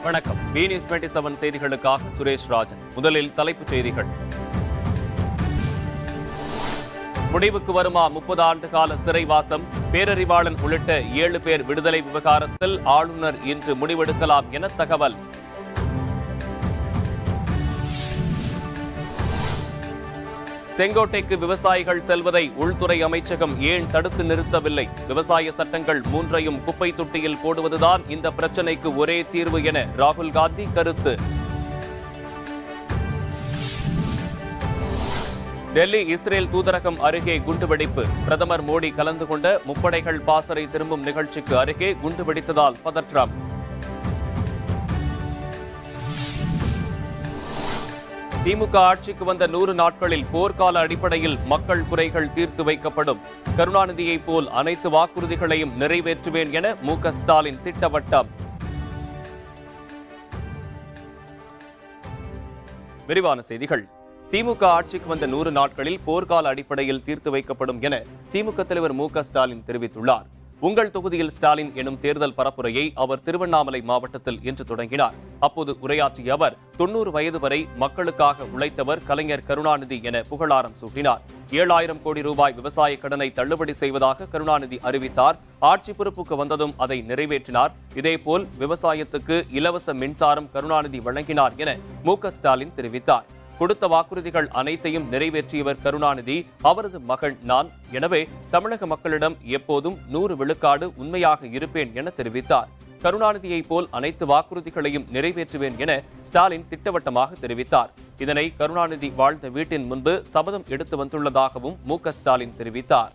வணக்கம். B27 செய்திகளுக்காக சுரேஷ் ராஜன். முதலில் தலைப்புச் செய்திகள். முடிவுக்கு வருமா 30 ஆண்டு கால சிறைவாசம்? பேரறிவாளன் உள்ளிட்ட 7 பேர் விடுதலை விவகாரத்தில் ஆளுநர் இன்று முடிவெடுக்கலாம் என தகவல். செங்கோட்டைக்கு விவசாயிகள் செல்வதை உள்துறை அமைச்சகம் ஏன் தடுத்து நிறுத்தவில்லை? விவசாய சட்டங்கள் 3ஐயும் குப்பை தொட்டியில் போடுவதுதான் இந்த பிரச்சனைக்கு ஒரே தீர்வு என ராகுல் காந்தி கருத்து. டெல்லி இஸ்ரேல் தூதரகம் அருகே குண்டுவெடிப்பு. பிரதமர் மோடி கலந்து கொண்ட முப்படைகள் பாசறை திரும்பும் நிகழ்ச்சிக்கு அருகே குண்டுவெடித்ததால் பதற்றம். திமுக ஆட்சிக்கு வந்த 100 நாட்களில் போர்க்கால அடிப்படையில் மக்கள் குறைகள் தீர்த்து வைக்கப்படும். கருணாநிதியைப் போல் அனைத்து வாக்குறுதிகளையும் நிறைவேற்றுவேன் என மு.க. ஸ்டாலின் திட்டவட்டம். விரிவான செய்திகள். திமுக ஆட்சிக்கு வந்த 100 நாட்களில் போர்க்கால அடிப்படையில் தீர்த்து வைக்கப்படும் என திமுக தலைவர் மு.க. ஸ்டாலின் தெரிவித்துள்ளார். உங்கள் தொகுதியில் ஸ்டாலின் எனும் தேர்தல் பரப்புரையை அவர் திருவண்ணாமலை மாவட்டத்தில் இன்று தொடங்கினார். அப்போது உரையாற்றிய அவர் 90 வயது வரை மக்களுக்காக உழைத்தவர் கலைஞர் கருணாநிதி என புகழாரம் சூட்டினார். 7000 கோடி ரூபாய் விவசாய கடனை தள்ளுபடி செய்வதாக கருணாநிதி அறிவித்தார். ஆட்சி பொறுப்புக்கு வந்ததும் அதை நிறைவேற்றினார். இதேபோல் விவசாயத்துக்கு இலவச மின்சாரம் கருணாநிதி வழங்கினார் என மு.க. ஸ்டாலின் தெரிவித்தார். கொடுத்த வாக்குறுதிகள் அனைத்தையும் நிறைவேற்றியவர் கருணாநிதி. அவரது மகன் நான். எனவே தமிழக மக்களிடம் எப்போதும் 100 விழுக்காடு உண்மையாக இருப்பேன் என தெரிவித்தார். கருணாநிதியைப் போல் அனைத்து வாக்குறுதிகளையும் நிறைவேற்றுவேன் என ஸ்டாலின் திட்டவட்டமாக தெரிவித்தார். இதனை கருணாநிதி வாழ்ந்த வீட்டின் முன்பு சபதம் எடுத்து வந்துள்ளதாகவும் மு.க. ஸ்டாலின் தெரிவித்தார்.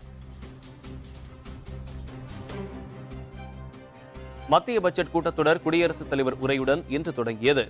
மத்திய பட்ஜெட் கூட்டத்தொடர் குடியரசுத் தலைவர் உரையுடன் இன்று தொடங்கியது.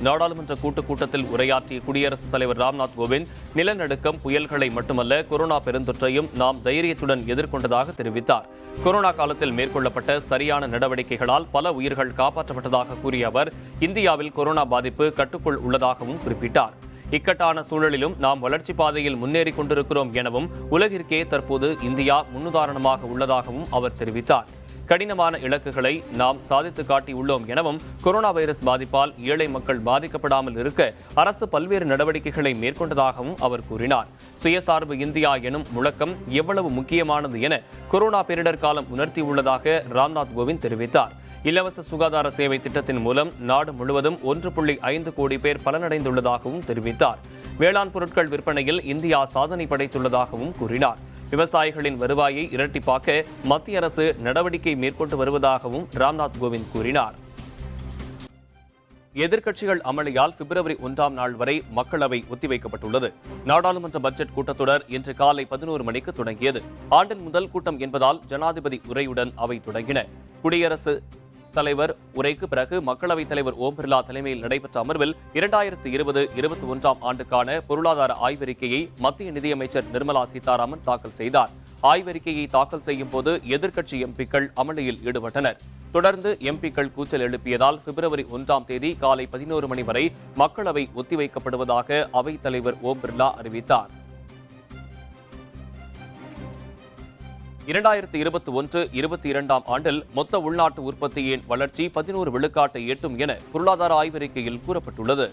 நாடாளுமன்ற கூட்டத்தில் உரையாற்றிய குடியரசுத் தலைவர் ராம்நாத் கோவிந்த் நிலநடுக்கம், புயல்களை மட்டுமல்ல கொரோனா பெருந்தொற்றையும் நாம் தைரியத்துடன் எதிர்கொண்டதாக தெரிவித்தார். கொரோனா காலத்தில் மேற்கொள்ளப்பட்ட சரியான நடவடிக்கைகளால் பல உயிர்கள் காப்பாற்றப்பட்டதாக கூறிய அவர் இந்தியாவில் கொரோனா பாதிப்பு கட்டுக்குள் உள்ளதாகவும் குறிப்பிட்டார். இக்கட்டான சூழலிலும் நாம் வளர்ச்சி பாதையில் முன்னேறி கொண்டிருக்கிறோம் எனவும் உலகிற்கே தற்போது இந்தியா முன்னுதாரணமாக உள்ளதாகவும் அவர் தெரிவித்தார். கடினமான இலக்குகளை நாம் சாதித்து காட்டியுள்ளோம் எனவும் கொரோனா வைரஸ் பாதிப்பால் ஏழை மக்கள் பாதிக்கப்படாமல் இருக்க அரசு பல்வேறு நடவடிக்கைகளை மேற்கொண்டதாகவும் அவர் கூறினார். சுயசார்பு இந்தியா எனும் முழக்கம் எவ்வளவு முக்கியமானது என கொரோனா பேரிடர் காலம் உணர்த்தியுள்ளதாக ராம்நாத் கோவிந்த் தெரிவித்தார். இலவச சுகாதார சேவை திட்டத்தின் மூலம் நாடு முழுவதும் 1.5 கோடி பேர் பலனடைந்துள்ளதாகவும் தெரிவித்தார். வேளாண் பொருட்கள் விற்பனையில் இந்தியா சாதனை படைத்துள்ளதாகவும் கூறினார். விவசாயிகளின் வருவாயை இரட்டிப்பாக்க மத்திய அரசு நடவடிக்கை மேற்கொண்டு வருவதாகவும் ராம்நாத் கோவிந்த் கூறினார். எதிர்க்கட்சிகள் அமளியால் பிப்ரவரி 1ஆம் நாள் வரை மக்களவை ஒத்திவைக்கப்பட்டுள்ளது. நாடாளுமன்ற பட்ஜெட் கூட்டத்தொடர் இன்று காலை 11 மணிக்கு தொடங்கியது. ஆண்டின் முதல் கூட்டம் என்பதால் ஜனாதிபதி உரையுடன் அவை தொடங்கின. குடியரசு தலைவர் உரைக்கு பிறகு மக்களவைத் தலைவர் ஓம் பிர்லா தலைமையில் நடைபெற்ற அமர்வில் 2020-21ஆம் ஆண்டுக்கான பொருளாதார ஆய்வறிக்கையை மத்திய நிதியமைச்சர் நிர்மலா சீதாராமன் தாக்கல் செய்தார். ஆய்வறிக்கையை தாக்கல் செய்யும் போது எதிர்க்கட்சி எம்பிக்கள் அமளியில் ஈடுபட்டனர். தொடர்ந்து எம்பிக்கள் கூச்சல் எழுப்பியதால் பிப்ரவரி 1ஆம் தேதி காலை 11 மணி வரை மக்களவை ஒத்திவைக்கப்படுவதாக அவைத் தலைவர் ஓம் பிர்லா அறிவித்தார். 2021-22ஆம் ஆண்டில் மொத்த உள்நாட்டு உற்பத்தியின் வளர்ச்சி 11 விழுக்காட்டை எட்டும் என பொருளாதார ஆய்வறிக்கையில் கூறப்பட்டுள்ளது.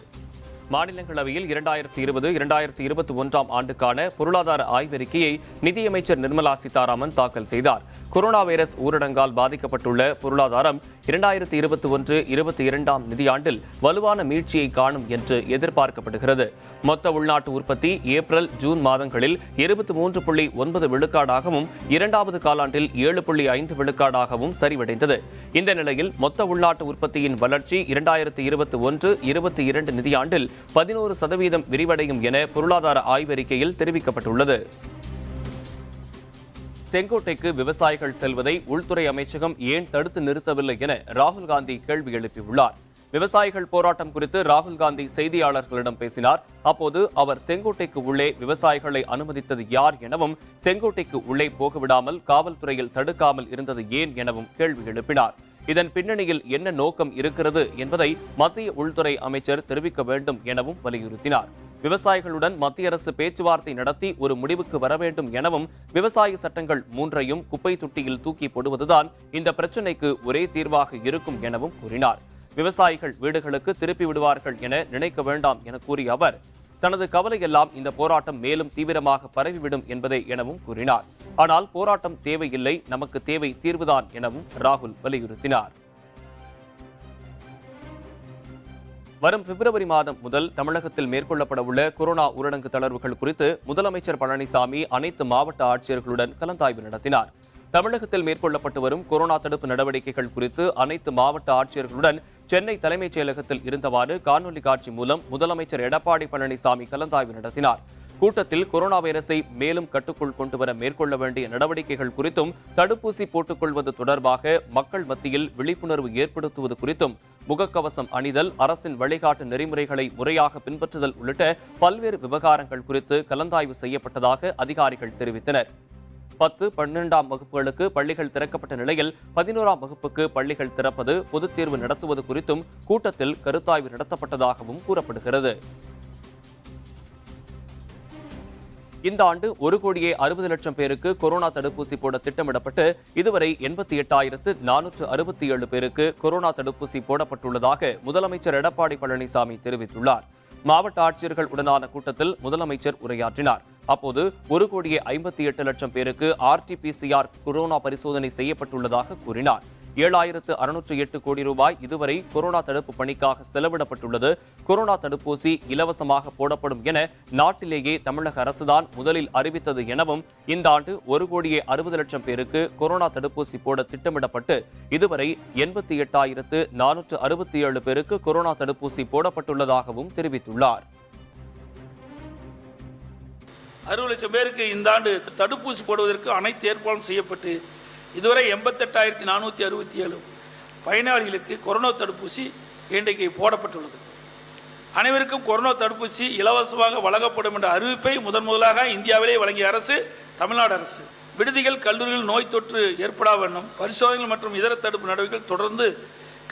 மாநிலங்களவையில் 2020-2021ஆம் ஆண்டுக்கான பொருளாதார ஆய்வறிக்கையை நிதியமைச்சர் நிர்மலா சீதாராமன் தாக்கல் செய்தார். கொரோனா வைரஸ் ஊரடங்கால் பாதிக்கப்பட்டுள்ள பொருளாதாரம் 2021-22ஆம் நிதியாண்டில் வலுவான மீட்சியை காணும் என்று எதிர்பார்க்கப்படுகிறது. மொத்த உள்நாட்டு உற்பத்தி ஏப்ரல், ஜூன் மாதங்களில் 23.9 விழுக்காடாகவும் 2வது காலாண்டில் 7.5 விழுக்காடாகவும் சரிவடைந்தது. இந்த நிலையில் மொத்த உள்நாட்டு உற்பத்தியின் வளர்ச்சி 2021-22 நிதியாண்டில் 11% விரிவடையும் என பொருளாதார ஆய்வறிக்கையில் தெரிவிக்கப்பட்டுள்ளது. செங்கோட்டைக்கு விவசாயிகள் செல்வதை உள்துறை அமைச்சகம் ஏன் தடுத்து நிறுத்தவில்லை என ராகுல் காந்தி கேள்வி எழுப்பியுள்ளார். விவசாயிகள் போராட்டம் குறித்து ராகுல் காந்தி செய்தியாளர்களிடம் பேசினார். அப்போது அவர் செங்கோட்டைக்கு உள்ளே விவசாயிகளை அனுமதித்தது யார் எனவும் செங்கோட்டைக்கு உள்ளே போகவிடாமல் காவல்துறையில் தடுக்காமல் இருந்தது ஏன் எனவும் கேள்வி எழுப்பினார். இதன் பின்னணியில் என்ன நோக்கம் இருக்கிறது என்பதை மத்திய உள்துறை அமைச்சர் தெரிவிக்க வேண்டும் எனவும் வலியுறுத்தினார். விவசாயிகளுடன் மத்திய அரசு பேச்சுவார்த்தை நடத்தி ஒரு முடிவுக்கு வர வேண்டும் எனவும், விவசாய சட்டங்கள் 3ஐயும் குப்பை தொட்டியில் தூக்கி போடுவதுதான் இந்த பிரச்சினைக்கு ஒரே தீர்வாக இருக்கும் எனவும் கூறினார். விவசாயிகள் வீடுகளுக்கு திருப்பி விடுவார்கள் என நினைக்க வேண்டாம் என கூறிய அவர், தனது கவலையெல்லாம் இந்த போராட்டம் மேலும் தீவிரமாக பரவிவிடும் என்பதே எனவும் கூறினார். ஆனால் போராட்டம் தேவையில்லை, நமக்கு தேவை தீர்வுதான் எனவும் ராகுல் வலியுறுத்தினார். வரும் பிப்ரவரி மாதம் முதல் தமிழகத்தில் மேற்கொள்ளப்பட உள்ள கொரோனா ஊரடங்கு தளர்வுகள் குறித்து முதலமைச்சர் பழனிசாமி அனைத்து மாவட்ட ஆட்சியர்களுடன் கலந்தாய்வு நடத்தினார். தமிழகத்தில் மேற்கொள்ளப்பட்டு வரும் கொரோனா தடுப்பு நடவடிக்கைகள் குறித்து அனைத்து மாவட்ட ஆட்சியர்களுடன் சென்னை தலைமைச் செயலகத்தில் இருந்தவாறு காணொலி காட்சி மூலம் முதலமைச்சர் எடப்பாடி பழனிசாமி கலந்தாய்வு நடத்தினார். கூட்டத்தில் கொரோனா வைரஸை மேலும் கட்டுக்குள் கொண்டுவர மேற்கொள்ள வேண்டிய நடவடிக்கைகள் குறித்தும், தடுப்பூசி போட்டுக் கொள்வது தொடர்பாக மக்கள் மத்தியில் விழிப்புணர்வு ஏற்படுத்துவது குறித்தும், முகக்கவசம் அணிதல், அரசின் வழிகாட்டு நெறிமுறைகளை முறையாக பின்பற்றுதல் உள்ளிட்ட பல்வேறு விவகாரங்கள் குறித்து கலந்தாய்வு செய்யப்பட்டதாக அதிகாரிகள் தெரிவித்தனர். 10, 12ஆம் வகுப்புகளுக்கு பள்ளிகள் திறக்கப்பட்ட நிலையில் 11ஆம் வகுப்புக்கு பள்ளிகள் திறப்பது, பொதுத் தேர்வு நடத்துவது குறித்தும் கூட்டத்தில் கருத்தாய்வு நடத்தப்பட்டதாகவும் கூறப்படுகிறது. இந்த ஆண்டு 1,60,00,000 பேருக்கு கொரோனா தடுப்பூசி போட திட்டமிடப்பட்டு இதுவரை 88,467 பேருக்கு கொரோனா தடுப்பூசி போடப்பட்டுள்ளதாக முதலமைச்சர் எடப்பாடி பழனிசாமி தெரிவித்துள்ளார். மாவட்ட ஆட்சியர்கள் உடனான கூட்டத்தில் முதலமைச்சர் உரையாற்றினார். அப்போது 1,58,00,000 பேருக்கு RT-PCR கொரோனா பரிசோதனை செய்யப்பட்டுள்ளதாக கூறினார். 7,608 கோடி ரூபாய் இதுவரை கொரோனா தடுப்பு பணிக்காக செலவிடப்பட்டுள்ளது. கொரோனா தடுப்பூசி இலவசமாக போடப்படும் என நாட்டிலேயே தமிழக அரசுதான் முதலில் அறிவித்தது எனவும், இந்த ஆண்டு 1,60,00,000 பேருக்கு கொரோனா தடுப்பூசி போட திட்டமிடப்பட்டு இதுவரை 88,467 பேருக்கு கொரோனா தடுப்பூசி போடப்பட்டுள்ளதாகவும் தெரிவித்துள்ளார். 60 லட்சம் பேருக்கு இந்த ஆண்டு தடுப்பூசி போடுவதற்கு அனைத்து ஏற்பாடும் செய்யப்பட்டு இதுவரை 88,467 பயனாளிகளுக்கு கொரோனா தடுப்பூசி இன்றைக்கு போடப்பட்டுள்ளது. அனைவருக்கும் கொரோனா தடுப்பூசி இலவசமாக வழங்கப்படும் என்ற அறிவிப்பை முதலாக இந்தியாவிலே வழங்கிய அரசு தமிழ்நாடு அரசு. விடுதிகள், கல்லூரிகள் நோய் தொற்று ஏற்படா வண்ணம் பரிசோதனைகள் மற்றும் இதர தடுப்பு நடவடிக்கைகள் தொடர்ந்து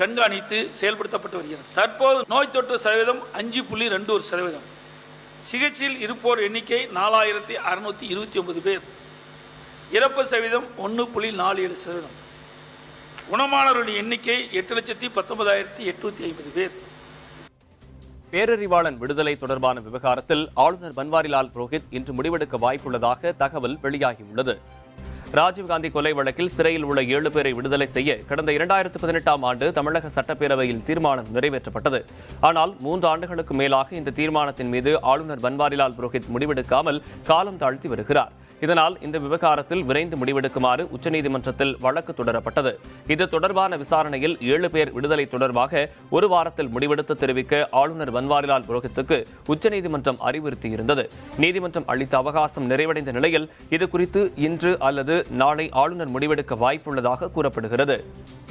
கண்காணித்து செயல்படுத்தப்பட்டு வருகிறது. தற்போது நோய் தொற்று சதவீதம் 5.21%. சிகிச்சையில் இருப்போர் எண்ணிக்கை 4,629 பேர். இறப்பு சதவீதம் 1.47%. குணமானவர்களுடைய எண்ணிக்கை 8,19,850 பேர். பேரறிவாளன் விடுதலை தொடர்பான விவகாரத்தில் ஆளுநர் பன்வாரிலால் புரோஹித் இன்று முடிவெடுக்க வாய்ப்புள்ளதாக தகவல் வெளியாகியுள்ளது. ராஜீவ்காந்தி கொலை வழக்கில் சிறையில் உள்ள 7 பேரை விடுதலை செய்ய கடந்த 2018ஆம் ஆண்டு தமிழக சட்டப்பேரவையில் தீர்மானம் நிறைவேற்றப்பட்டது. ஆனால் 3 ஆண்டுகளுக்கு மேலாக இந்த தீர்மானத்தின் மீது ஆளுநர் பன்வாரிலால் புரோஹித் முடிவெடுக்காமல் காலம் தாழ்த்தி வருகிறார். இதனால் இந்த விவகாரத்தில் விரைந்து முடிவெடுக்குமாறு உச்சநீதிமன்றத்தில் வழக்கு தொடரப்பட்டது. இது தொடர்பான விசாரணையில் 7 பேர் விடுதலை தொடர்பாக 1 வாரத்தில் முடிவெடுத்து தெரிவிக்க ஆளுநர் பன்வாரிலால் புரோஹித்துக்கு உச்சநீதிமன்றம் அறிவுறுத்தியிருந்தது. நீதிமன்றம் அளித்த அவகாசம் நிறைவடைந்த நிலையில் இது குறித்து இன்று அல்லது நாளை ஆளுநர் முடிவெடுக்க வாய்ப்புள்ளதாக கூறப்படுகிறது.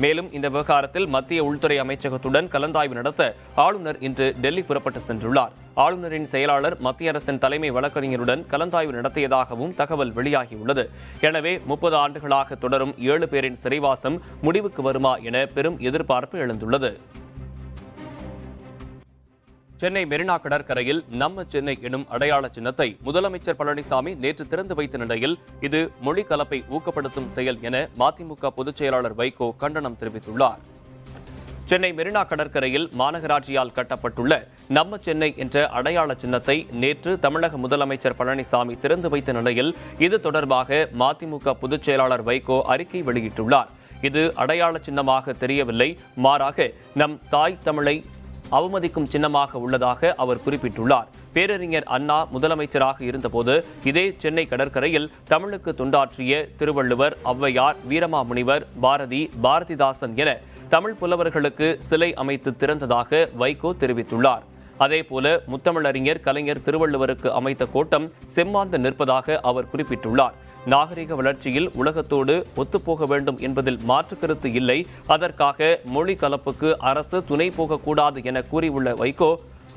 மேலும் இந்த விவகாரத்தில் மத்திய உள்துறை அமைச்சகத்துடன் கலந்தாய்வு நடத்த ஆளுநர் இன்று டெல்லி புறப்பட்டு சென்றுள்ளார். ஆளுநரின் செயலாளர் மத்திய அரசின் தலைமை வழக்கறிஞருடன் கலந்தாய்வு நடத்தியதாகவும் தகவல் வெளியாகியுள்ளது. எனவே 30 ஆண்டுகளாக தொடரும் 7 பேரின் சிறைவாசம் முடிவுக்கு வருமா என பெரும் எதிர்பார்ப்பு எழுந்துள்ளது. சென்னை மெரினா கடற்கரையில் நம்ம சென்னை எனும் அடையாள சின்னத்தை முதலமைச்சர் பழனிசாமி நேற்று திறந்து வைத்த நிலையில் இது மொழி கலப்பை ஊக்கப்படுத்தும் செயல் என மதிமுக பொதுச் செயலாளர் வைகோ கண்டனம் தெரிவித்துள்ளார். சென்னை மெரினா கடற்கரையில் மாநகராட்சியால் கட்டப்பட்டுள்ள நம்ம சென்னை என்ற அடையாள சின்னத்தை நேற்று தமிழக முதலமைச்சர் பழனிசாமி திறந்து வைத்த நிலையில் இது தொடர்பாக மதிமுக பொதுச் செயலாளர் வைகோ அறிக்கை வெளியிட்டுள்ளார். இது அடையாள சின்னமாக தெரியவில்லை, மாறாக நம் தாய் தமிழை அவமதிக்கும் சின்னமாக உள்ளதாக அவர் குறிப்பிட்டுள்ளார். பேரறிஞர் அண்ணா முதலமைச்சராக இருந்தபோது இதே சென்னை கடற்கரையில் தமிழுக்கு தொண்டாற்றிய திருவள்ளுவர், ஔவையார், வீரமாமுனிவர், பாரதி, பாரதிதாசன் என தமிழ் புலவர்களுக்கு சிலை அமைத்து திறந்ததாக வைகோ தெரிவித்துள்ளார். அதேபோல முத்தமிழறிஞர் கலைஞர் திருவள்ளுவருக்கு அமைத்த கோட்டம் செம்மாந்து நிற்பதாக அவர் குறிப்பிட்டுள்ளார். நாகரிக வளர்ச்சியில் உலகத்தோடு ஒத்துப்போக வேண்டும் என்பதில் மாற்று கருத்து இல்லை, அதற்காக மொழி கலப்புக்கு அரசு துணை போகக்கூடாது என கூறியுள்ள வைகோ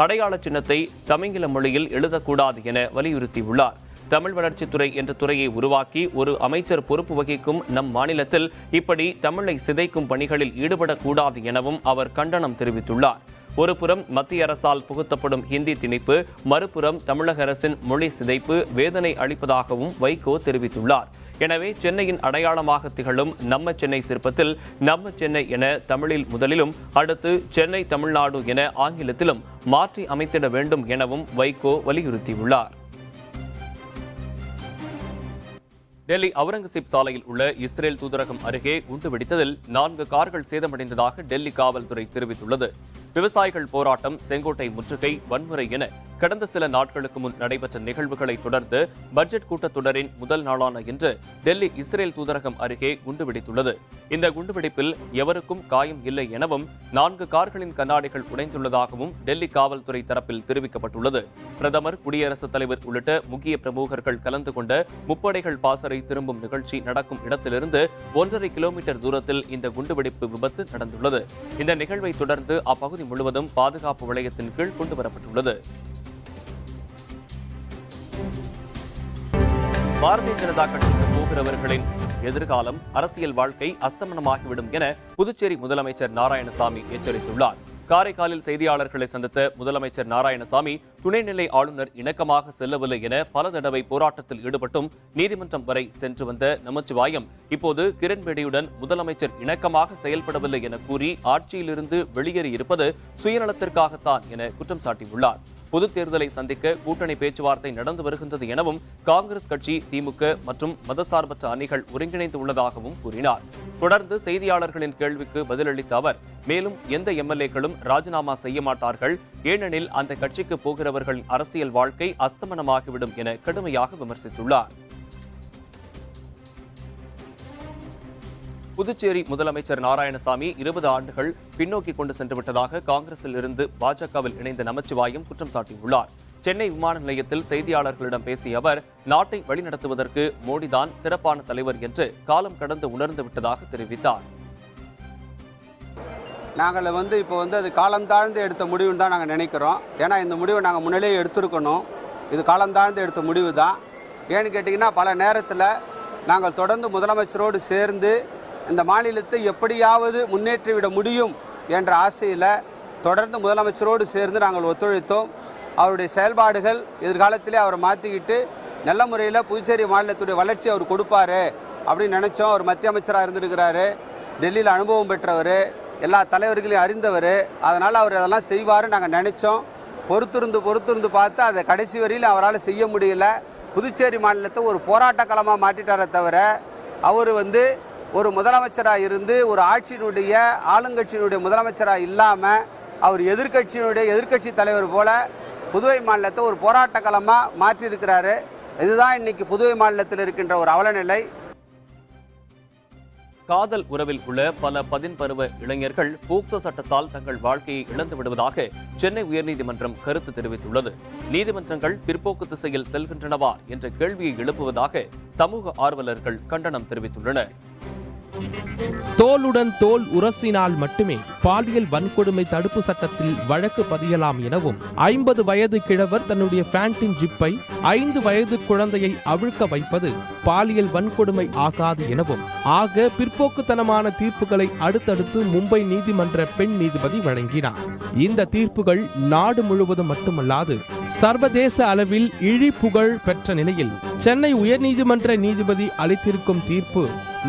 அடையாள சின்னத்தை தமிங்கில மொழியில் எழுதக்கூடாது என வலியுறுத்தியுள்ளார். தமிழ் வளர்ச்சித்துறை என்ற துறையை உருவாக்கி ஒரு அமைச்சர் பொறுப்பு வகிக்கும் நம் மாநிலத்தில் இப்படி தமிழை சிதைக்கும் பணிகளில் ஈடுபடக்கூடாது எனவும் அவர் கண்டனம் தெரிவித்துள்ளார். ஒருபுறம் மத்திய அரசால் புகுத்தப்படும் ஹிந்தி திணிப்பு, மறுபுறம் தமிழக அரசின் மொழி சிதைப்பு வேதனை அளிப்பதாகவும் வைகோ தெரிவித்துள்ளார். எனவே சென்னையின் அடையாளமாக திகழும் நம்ம சென்னை சிற்பத்தில் நம்ம சென்னை என தமிழில் முதலிலும் அடுத்து சென்னை தமிழ்நாடு என ஆங்கிலத்திலும் மாற்றி அமைத்திட வேண்டும் எனவும் வைகோ வலியுறுத்தியுள்ளார். டெல்லி அவுரங்கசீப் சாலையில் உள்ள இஸ்ரேல் தூதரகம் அருகே குண்டு வெடித்ததில் 4 கார்கள் சேதமடைந்ததாக டெல்லி காவல்துறை தெரிவித்துள்ளது. விவசாயிகள் போராட்டம், செங்கோட்டை முற்றுகை, வன்முறை என கடந்த சில நாட்களுக்கு முன் நடைபெற்ற நிகழ்வுகளை தொடர்ந்து பட்ஜெட் கூட்டத்தொடரின் முதல் நாளான இன்று டெல்லி இஸ்ரேல் தூதரகம் அருகே குண்டு வெடித்துள்ளது. இந்த குண்டுவெடிப்பில் எவருக்கும் காயம் இல்லை எனவும் 4 கார்களின் கண்ணாடிகள் உடைந்துள்ளதாகவும் டெல்லி காவல்துறை தரப்பில் தெரிவிக்கப்பட்டுள்ளது. பிரதமர், குடியரசுத் தலைவர் உள்ளிட்ட முக்கிய பிரமுகர்கள் கலந்து கொண்ட முப்படைகள் பாசறை திரும்பும் நிகழ்ச்சி நடக்கும் இடத்திலிருந்து 1.5 கிலோமீட்டர் தூரத்தில் இந்த குண்டுவெடிப்பு விபத்து நடந்துள்ளது. இந்த நிகழ்வை தொடர்ந்து அப்பகுதி முழுவதும் பாதுகாப்பு வளையத்தின் கீழ் கொண்டுவரப்பட்டுள்ளது. பாரதிய ஜனதா கட்சிக்கு போகிறவர்களின் எதிர்காலம், அரசியல் வாழ்க்கை அஸ்தமனமாகிவிடும் என புதுச்சேரி முதலமைச்சர் நாராயணசாமி எச்சரித்துள்ளார். காரைக்காலில் செய்தியாளர்களை சந்தித்த முதலமைச்சர் நாராயணசாமி, துணைநிலை ஆளுநர் இணக்கமாக செல்லவில்லை என பல தடவை போராட்டத்தில் ஈடுபட்டும் நீதிமன்றம் வரை சென்று வந்த நமச்சிவாயம் இப்போது கிரண்பேடியுடன் முதலமைச்சர் இணக்கமாக செயல்படவில்லை என கூறி ஆட்சியிலிருந்து வெளியேறியிருப்பது சுயநலத்திற்காகத்தான் என குற்றம் சாட்டியுள்ளார். பொது தேர்தலை சந்திக்க கூட்டணி பேச்சுவார்த்தை நடந்து வருகின்றது எனவும் காங்கிரஸ் கட்சி, திமுக மற்றும் மதசார்பற்ற அணிகள் ஒருங்கிணைந்து உள்ளதாகவும் கூறினார். தொடர்ந்து செய்தியாளர்களின் கேள்விக்கு பதிலளித்த அவர், மேலும் எந்த எம்எல்ஏக்களும் ராஜினாமா செய்ய மாட்டார்கள், ஏனெனில் அந்த கட்சிக்கு போகிறவர்களின் அரசியல் வாழ்க்கை அஸ்தமனமாகிவிடும் என கடுமையாக விமர்சித்துள்ளார். புதுச்சேரி முதலமைச்சர் நாராயணசாமி 20 ஆண்டுகள் பின்னோக்கி கொண்டு சென்று விட்டதாக காங்கிரஸில் இருந்து பாஜகவில் இணைந்த நமச்சிவாயம் குற்றம் சாட்டியுள்ளார். சென்னை விமான நிலையத்தில் செய்தியாளர்களிடம் பேசிய அவர், நாட்டை வழிநடத்துவதற்கு மோடிதான் சிறப்பான தலைவர் என்று காலம் கடந்து உணர்ந்து விட்டதாக தெரிவித்தார். நாங்கள் இப்போ அது காலம் தாழ்ந்து எடுத்த முடிவுன்னு தான் நாங்கள் நினைக்கிறோம். ஏன்னா இந்த முடிவை நாங்கள் முன்னாடியே எடுத்திருக்கணும். இது காலம் தாழ்ந்து எடுத்த முடிவு தான். ஏன்னு கேட்டிங்கன்னா, பல நேரத்தில் நாங்கள் தொடர்ந்து முதலமைச்சரோடு சேர்ந்து இந்த மாநிலத்தை எப்படியாவது முன்னேற்றிவிட முடியும் என்ற ஆசையில் தொடர்ந்து முதலமைச்சரோடு சேர்ந்து நாங்கள் ஒத்துழைத்தோம். அவருடைய செயல்பாடுகள் எதிர்காலத்திலே அவரை மாற்றிக்கிட்டு நல்ல முறையில் புதுச்சேரி மாநிலத்துடைய வளர்ச்சி அவர் கொடுப்பாரு அப்படின்னு நினச்சோம். அவர் மத்திய அமைச்சராக இருந்திருக்கிறாரு, டெல்லியில் அனுபவம் பெற்றவர், எல்லா தலைவர்களையும் அறிந்தவர். அதனால் அவர் அதெல்லாம் செய்வார் நாங்கள் நினச்சோம். பொறுத்திருந்து பார்த்து அதை கடைசி வரையில் அவரால் செய்ய முடியல. புதுச்சேரி மாநிலத்தை ஒரு போராட்ட களமாக மாற்றிட்டாரே தவிர, அவர் ஒரு முதலமைச்சராக இருந்து ஒரு ஆட்சியினுடைய ஆளுங்கட்சியினுடைய முதலமைச்சராக இல்லாமல் அவர் எதிர்க்கட்சி தலைவர் போல புதுவை மாநிலத்தை ஒரு போராட்ட களமாக மாற்றியிருக்கிறாரு. இதுதான் இன்னைக்கு புதுவை மாநிலத்தில் இருக்கின்ற ஒரு அவலநிலை. காதல் உறவில் உள்ள பல 10 பருவ இளைஞர்கள் போக்சோ சட்டத்தால் தங்கள் வாழ்க்கையை இழந்து விடுவதாக சென்னை உயர்நீதிமன்றம் கருத்து தெரிவித்துள்ளது. நீதிமன்றங்கள் பிற்போக்கு திசையில் செல்கின்றனவா என்ற கேள்வியை எழுப்புவதாக சமூக ஆர்வலர்கள் கண்டனம் தெரிவித்துள்ளனர். தோளுடன் தோல் உரசினால் மட்டுமே பாலியல் வன்கொடுமை தடுப்பு சட்டத்தில் வழக்கு பதியலாம் எனவும், 50 வயது கிழவர் தன்னுடைய பேண்டின் ஜிப்பை 5 வயது குழந்தையை அவிழ்க்க வைப்பது பாலியல் வன்கொடுமை ஆகாது எனவும், ஆக பிற்போக்குத்தனமான தீர்ப்புகளை அடுத்தடுத்து மும்பை நீதிமன்ற பெண் நீதிபதி வழங்கினார். இந்த தீர்ப்புகள் நாடு முழுவதும் மட்டுமல்லாது சர்வதேச அளவில் இழிபுகழ் பெற்ற நிலையில் சென்னை உயர்நீதிமன்ற நீதிபதி அளித்திருக்கும் தீர்ப்பு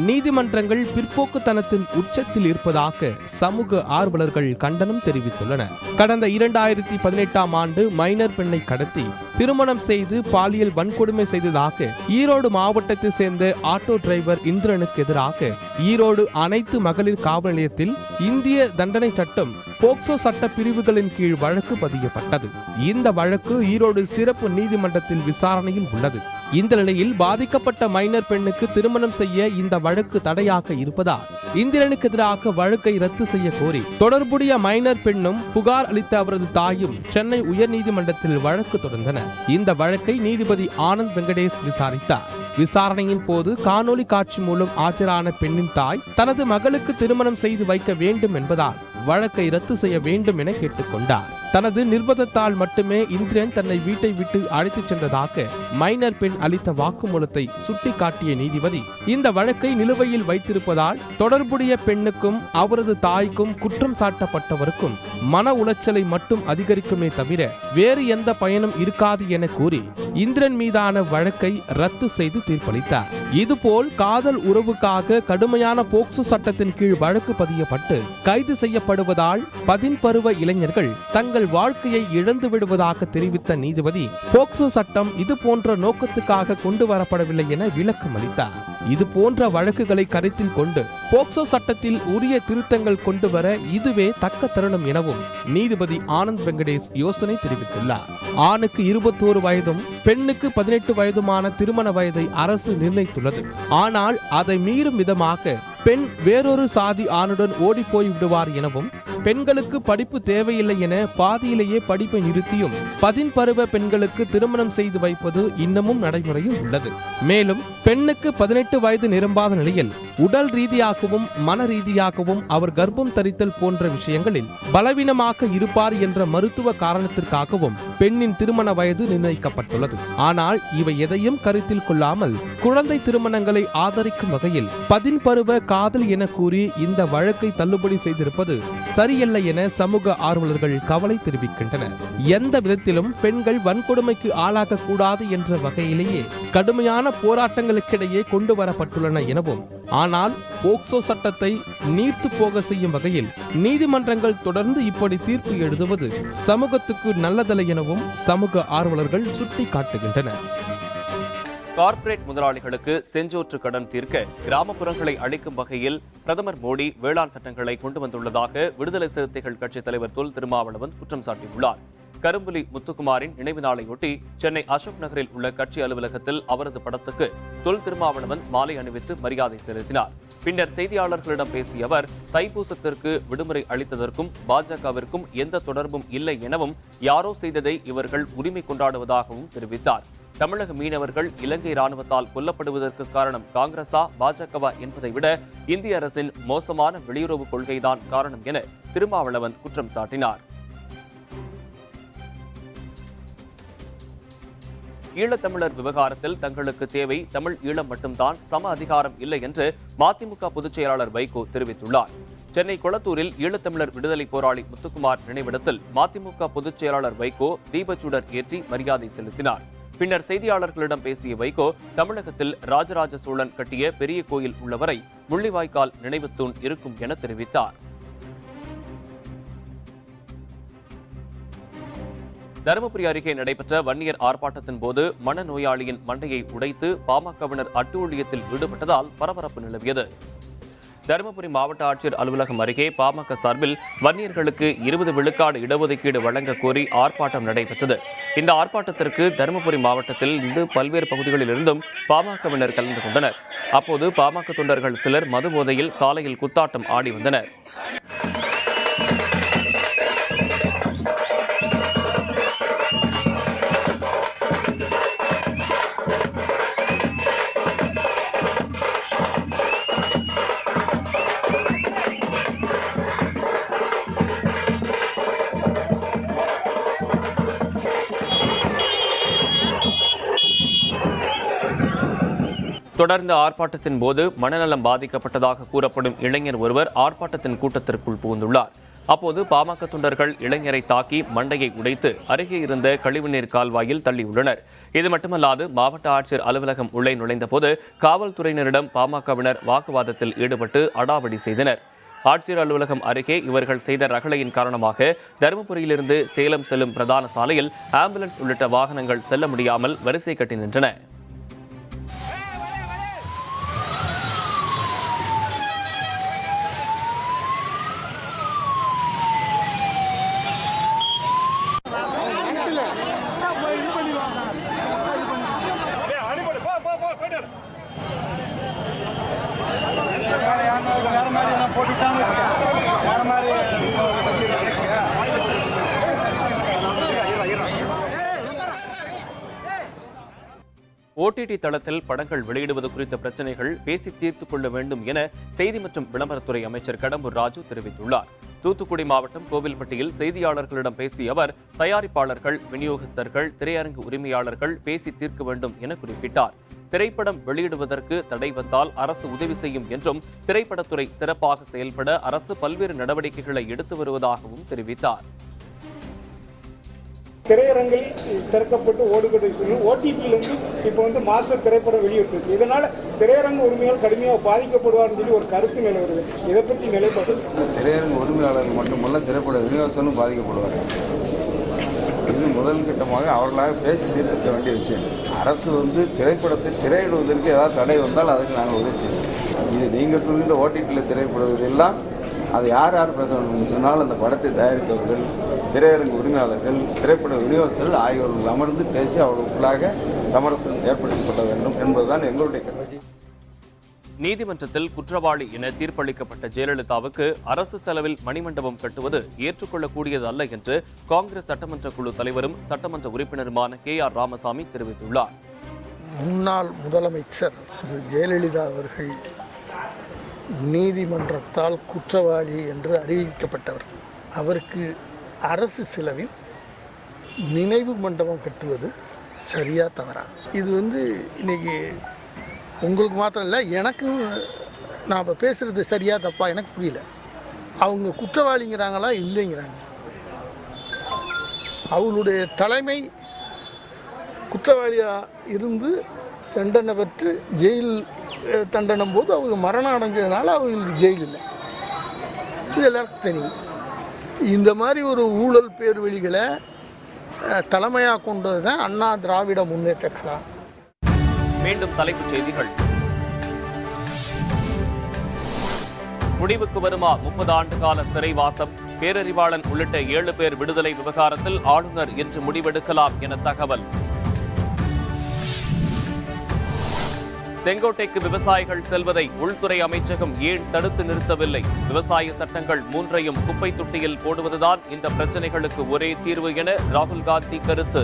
நீதிமன்றங்கள் பிற்போக்குத்தனத்தின் உச்சத்தில் இருப்பதாக சமூக ஆர்வலர்கள் கண்டனம் தெரிவித்துள்ளனர். கடந்த 2018ஆம் ஆண்டு மைனர் பெண்ணை கடத்தி திருமணம் செய்து பாலியல் வன்கொடுமை செய்ததாக ஈரோடு மாவட்டத்தை சேர்ந்த ஆட்டோ டிரைவர் இந்திரனுக்கு எதிராக ஈரோடு அனைத்து மகளிர் காவல் நிலையத்தில் இந்திய தண்டனை சட்டம் போக்சோ சட்ட பிரிவுகளின் கீழ் வழக்கு பதியப்பட்டது. இந்த வழக்கு ஈரோடு சிறப்பு நீதிமன்றத்தில் விசாரணையில் உள்ளது. இந்த நிலையில் பாதிக்கப்பட்ட மைனர் பெண்ணுக்கு திருமணம் செய்ய இந்த வழக்கு தடையாக இருப்பதால் இந்திரனுக்கு எதிராக வழக்கை ரத்து செய்ய கோரி தொடர்புடைய மைனர் பெண்ணும் புகார் அளித்த அவரது தாயும் சென்னை உயர்நீதிமன்றத்தில் வழக்கு தொடர்ந்தனர். இந்த வழக்கை நீதிபதி ஆனந்த் வெங்கடேஷ் விசாரித்தார். விசாரணையின் போது காணொலி காட்சி மூலம் ஆஜரான பெண்ணின் தாய் தனது மகளுக்கு திருமணம் செய்து வைக்க வேண்டும் என்பதால் வழக்கை ரத்து செய்ய வேண்டும் என கேட்டுக்கொண்டார். தனது நிர்பந்தத்தால் மட்டுமே இந்திரன் தன்னை வீட்டை விட்டு அழைத்துச் சென்றதாக மைனர் பெண் அளித்த வாக்குமூலத்தை சுட்டிக்காட்டிய நீதிபதி இந்த வழக்கை நிலுவையில் வைத்திருப்பதால் தொடர்புடைய பெண்ணுக்கும் அவரது தாய்க்கும் குற்றம் சாட்டப்பட்டவருக்கும் மன உளைச்சலை மட்டும் அதிகரிக்குமே தவிர வேறு எந்த பயனும் இருக்காது என கூறி இந்திரன் மீதான வழக்கை ரத்து செய்து தீர்ப்பளித்தார். இதுபோல் காதல் உறவுக்காக கடுமையான போக்சோ சட்டத்தின் கீழ் வழக்கு பதியப்பட்டு கைது செய்யப்படுவதால் 10 பருவ இளைஞர்கள் தங்கள் வாழ்க்கையை இழந்து விடுவதாக தெரிவித்த நீதிபதி போக்சோ சட்டம் இது போன்ற நோக்கத்துக்காக கொண்டு வரப்படவில்லை என விளக்கம் அளித்தார். இது போன்ற வழக்குகளை கருத்தில் கொண்டு போக்சோ சட்டத்தில் உரிய திருத்தங்கள் கொண்டு வர இதுவே தக்க தருணம் எனவும் நீதிபதி ஆனந்த் வெங்கடேஷ் யோசனை தெரிவித்துள்ளார். ஆணுக்கு 21 வயதும் பெண்ணுக்கு 18 வயதுமான திருமண வயதை அரசு நிர்ணயித்துள்ளது. ஆனால் அதை மீறும் விதமாக பெண் வேறொரு சாதி ஆணுடன் ஓடிப்போய் விடுவார் எனவும் பெண்களுக்கு படிப்பு தேவையில்லை என பாதியிலேயே படிப்பை நிறுத்தியும் 10 பருவ பெண்களுக்கு திருமணம் செய்து வைப்பது இன்னமும் நடைமுறையில் உள்ளது. மேலும் பெண்ணுக்கு 18 வயது நிரம்பாத நிலையில் உடல் ரீதியாகவும் மன ரீதியாகவும் அவர் கர்ப்பம் தரித்தல் போன்ற விஷயங்களில் பலவீனமாக இருப்பார் என்ற மருத்துவ காரணத்திற்காகவும் பெண்ணின் திருமண வயது நிர்ணயிக்கப்பட்டுள்ளது. ஆனால் இவை எதையும் கருத்தில் கொள்ளாமல் குழந்தை திருமணங்களை ஆதரிக்கும் வகையில் 10 பருவ காதல் என கூறி இந்த வழக்கை தள்ளுபடி செய்திருப்பது சரியல்ல என சமூக ஆர்வலர்கள் கவலை தெரிவிக்கின்றனர். எந்த விதத்திலும் பெண்கள் வன்கொடுமைக்கு ஆளாக கூடாது என்ற வகையிலேயே கடுமையான போராட்டங்களுக்கிடையே கொண்டு வரப்பட்டுள்ளன எனவும் ஆனால் போக்சோ சட்டத்தை நீர்த்து போக செய்யும் வகையில் நீதிமன்றங்கள் தொடர்ந்து இப்படி தீர்ப்பு எழுதுவது சமூகத்துக்கு நல்லதல்ல எனவும் சமூக ஆர்வலர்கள் சுட்டிக்காட்டுகின்றனர். கார்ப்பரேட் முதலாளிகளுக்கு செஞ்சோற்று கடன் தீர்க்க கிராமப்புறங்களை அளிக்கும் வகையில் பிரதமர் மோடி வேளாண் சட்டங்களை கொண்டு வந்துள்ளதாக விடுதலை சிறுத்தைகள் கட்சித் தலைவர் தொல் திருமாவளவன் குற்றம் சாட்டியுள்ளார். கரும்புலி முத்துக்குமாரின் நினைவு நாளையொட்டி சென்னை அசோக் நகரில் உள்ள கட்சி அலுவலகத்தில் அவரது படத்துக்கு தொல் திருமாவளவன் மாலை அணிவித்து மரியாதை செலுத்தினார். பின்னர் செய்தியாளர்களிடம் பேசிய அவர் தைப்பூசத்திற்கு விடுமுறை அளித்ததற்கும் பாஜகவிற்கும் எந்த தொடர்பும் இல்லை எனவும் யாரோ செய்ததை இவர்கள் உரிமை கொண்டாடுவதாகவும் தெரிவித்தார். தமிழக மீனவர்கள் இலங்கை ராணுவத்தால் கொல்லப்படுவதற்கு காரணம் காங்கிரசா பாஜகவா என்பதை விட இந்திய அரசின் மோசமான வெளியுறவு கொள்கைதான் காரணம் என திருமாவளவன் குற்றம் சாட்டினார். ஈழத்தமிழர் விவகாரத்தில் தங்களுக்கு தேவை தமிழ் ஈழம் மட்டும்தான், சம அதிகாரம் இல்லை என்று மதிமுக பொதுச் செயலாளர் வைகோ தெரிவித்துள்ளார். சென்னை கொளத்தூரில் ஈழத்தமிழர் விடுதலை போராளி முத்துக்குமார் நினைவிடத்தில் மதிமுக பொதுச் செயலாளர் வைகோ தீபச்சுடர் ஏற்றி மரியாதை செலுத்தினார். பின்னர் செய்தியாளர்களிடம் பேசிய வைகோ தமிழகத்தில் ராஜராஜ சோழன் கட்டிய பெரிய கோயில் உள்ளவரை முள்ளிவாய்க்கால் நினைவு தூண் இருக்கும் என தெரிவித்தார். தருமபுரி அருகே நடைபெற்ற வன்னியர் ஆர்ப்பாட்டத்தின் போது மனநோயாளியின் மண்டையை உடைத்து பாமகவினர் அட்டூழியத்தில் ஈடுபட்டதால் பரபரப்பு நிலவியது. தருமபுரி மாவட்ட ஆட்சியர் அலுவலகம் அருகே பாமக சார்பில் வன்னியர்களுக்கு 20 விழுக்காடு இடஒதுக்கீடு வழங்க கோரி ஆர்ப்பாட்டம் நடைபெற்றது. இந்த ஆர்ப்பாட்டத்திற்கு தருமபுரி மாவட்டத்தில் இருந்து பல்வேறு பகுதிகளில் இருந்தும் பாமகவினர் கலந்து கொண்டனர். அப்போது பாமக தொண்டர்கள் சிலர் மது போதையில் சாலையில் குத்தாட்டம் ஆடி வந்தனர். தொடர்ந்த ஆர்ப்பாட்டத்தின் போது மனநலம் பாதிக்கப்பட்டதாக கூறப்படும் இளைஞர் ஒருவர் ஆர்ப்பாட்டத்தின் கூட்டத்திற்குள் புகுந்துள்ளார். அப்போது பாமக தொண்டர்கள் இளைஞரை தாக்கி மண்டையை உடைத்து அருகே இருந்த கழிவுநீர் கால்வாயில் தள்ளியுள்ளனர். இது மட்டுமல்லாது மாவட்ட ஆட்சியர் அலுவலகம் உள்ளே நுழைந்த போது காவல்துறையினரிடம் பாமகவினர் வாக்குவாதத்தில் ஈடுபட்டு அடாவடி செய்தனர். ஆட்சியர் அலுவலகம் அருகே இவர்கள் செய்த ரகளையின் காரணமாக தருமபுரியிலிருந்து சேலம் செல்லும் பிரதான சாலையில் ஆம்புலன்ஸ் உள்ளிட்ட வாகனங்கள் செல்ல முடியாமல் வரிசை கட்டி நின்றன. ஓடிடி தளத்தில் படங்கள் வெளியிடுவது குறித்த பிரச்சனைகள் பேசி தீர்த்துக் கொள்ள வேண்டும் என செய்தி மற்றும் விளம்பரத்துறை அமைச்சர் கடம்பூர் ராஜு தெரிவித்துள்ளார். தூத்துக்குடி மாவட்டம் கோவில்பட்டியில் செய்தியாளர்களிடம் பேசிய அவர், தயாரிப்பாளர்கள், விநியோகஸ்தர்கள், திரையரங்கு உரிமையாளர்கள் பேசி தீர்க்க வேண்டும் என குறிப்பிட்டார். திரைப்படம் வெளியிடுவதற்கு தடை வந்தால் அரசு உதவி செய்யும் என்றும், திரைப்படத்துறை சிறப்பாக செயல்பட அரசு பல்வேறு நடவடிக்கைகளை எடுத்து வருவதாகவும் தெரிவித்தார். திரையரங்கில் திறக்கப்பட்டு ஓடுகிற ஓடிடியில் இப்போ மாஸ்டர் திரைப்படம் வெளியிட்டிருக்கு. இதனால் திரையரங்கு உரிமையாளர் கடுமையாக பாதிக்கப்படுவார்னு சொல்லி ஒரு கருத்து நிலவுறது. இதை பற்றி நிலைப்பாடு? திரையரங்கு உரிமையாளர்கள் மட்டுமல்ல, திரைப்பட விநியோகஸ்தரும் பாதிக்கப்படுவார். இது முதல் கட்டமாக அவர்களாக பேசி தீர்க்க வேண்டிய விஷயம். அரசு திரைப்படத்தை திரையிடுவதற்கு ஏதாவது தடை வந்தால் அதற்கு நாங்கள் உதவி செய்வோம். இது நீங்கள் சொல்கின்ற ஓடிடியில் திரைப்படுவதெல்லாம் அது யார் பேச வேண்டும் சொன்னால் அந்த படத்தை தயாரித்தவர்கள், திரையரங்கு உரிமையாளர்கள், திரைப்பட விநியோகஸ்தர்கள் ஆகியோர்கள் அமர்ந்து பேசி அவர்களுக்குள்ளாக சமரசம் ஏற்படுத்தப்பட வேண்டும் என்பதுதான் எங்களுடைய கருத்து. நீதிமன்றத்தில் குற்றவாளி என தீர்ப்பளிக்கப்பட்ட ஜெயலலிதாவுக்கு அரசு செலவில் மணிமண்டபம் கட்டுவது ஏற்றுக்கொள்ளக்கூடியது அல்ல என்று காங்கிரஸ் சட்டமன்ற குழு தலைவரும் சட்டமன்ற உறுப்பினருமான KR ராமசாமி தெரிவித்துள்ளார். முன்னாள் முதலமைச்சர் ஜெயலலிதா அவர்கள் நீதிமன்றத்தால் குற்றவாளி என்று அறிவிக்கப்பட்டவர். அவருக்கு அரசு செலவில் நினைவு மண்டபம் கட்டுவது சரியா தவறா? இது இன்னைக்கு உங்களுக்கு மாத்திரம் இல்லை, எனக்கும் நான் இப்போ பேசுகிறது சரியா தப்பா எனக்கு புரியல. அவங்க குற்றவாளிங்கிறாங்களா இல்லைங்கிறாங்க. அவங்களுடைய தலைமை குற்றவாளியாக இருந்து தண்டனை பெற்று ஜெயில் தண்டனும் போது அவங்க மரணம் அடைஞ்சதுனால அவங்களுக்கு ஜெயில் இல்லை. இது எல்லாருக்கும் தெரியும். இந்த மாதிரி ஒரு ஊழல் பேர்வழிகளை தலைமையாக கொண்டது தான் அண்ணா திராவிட முன்னேற்ற கழகம். மீண்டும் தலைப்புச் செய்திகள். முடிவுக்கு வருமா 30 ஆண்டு கால சிறைவாசம்? பேரறிவாளன் உள்ளிட்ட 7 பேர் விடுதலை விவகாரத்தில் ஆளுநர் இன்று முடிவெடுக்கலாம் என தகவல். செங்கோட்டைக்கு விவசாயிகள் செல்வதை உள்துறை அமைச்சகம் ஏன் தடுத்து நிறுத்தவில்லை? விவசாய சட்டங்கள் 3ஐயும் குப்பை தொட்டியில் போடுவதுதான் இந்த பிரச்சனைகளுக்கு ஒரே தீர்வு என ராகுல் காந்தி கருத்து.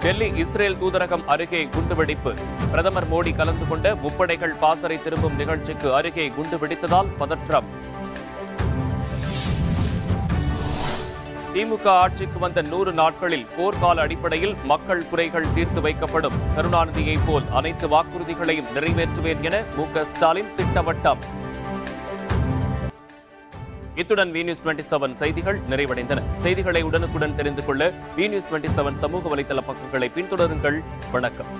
டெல்லி இஸ்ரேல் தூதரகம் அருகே குண்டுவெடிப்பு. பிரதமர் மோடி கலந்து கொண்ட முப்படைகள் பாசறை திரும்பும் நிகழ்ச்சிக்கு அருகே குண்டு வெடித்ததால் பதற்றம். திமுக ஆட்சிக்கு வந்த 100 நாட்களில் போர்க்கால அடிப்படையில் மக்கள் குறைகள் தீர்த்து வைக்கப்படும். கருணாநிதியை போல் அனைத்து வாக்குறுதிகளையும் நிறைவேற்றுவேன் என MK ஸ்டாலின் திட்டவட்டம். இத்துடன் V-News27 செய்திகள் நிறைவடைந்தன. செய்திகளை உடனுக்குடன் தெரிந்து கொள்ள V-News27 சமூக வலைதள பக்கங்களை பின்தொடருங்கள். வணக்கம்.